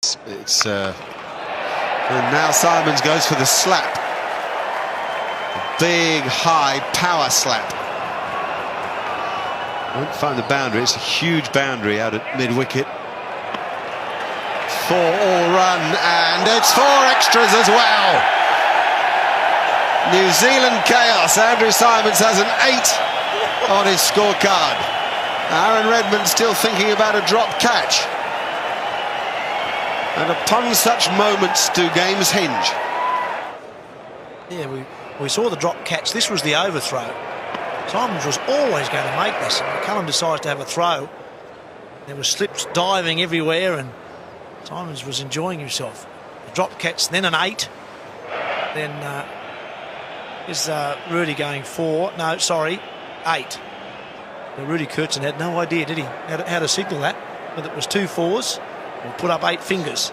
And now Simons goes for the slap. A big, high power slap. Won't find the boundary. It's a huge boundary out at mid-wicket. 4-all run, and it's 4 extras as well. New Zealand chaos. Andrew Simons has an 8 on his scorecard. Aaron Redmond still thinking about a drop catch. And upon such moments do games hinge. Yeah, we saw the drop catch. This was the overthrow. Simons was always going to make this. And McCullum decides to have a throw. There were slips diving everywhere, and Simons was enjoying himself. The drop catch, then an 8. Then is Rudy going 4? No, sorry, 8. But Rudy Kurtzen had no idea, did he, how to signal that? Whether it was 2 4s or put up 8 fingers.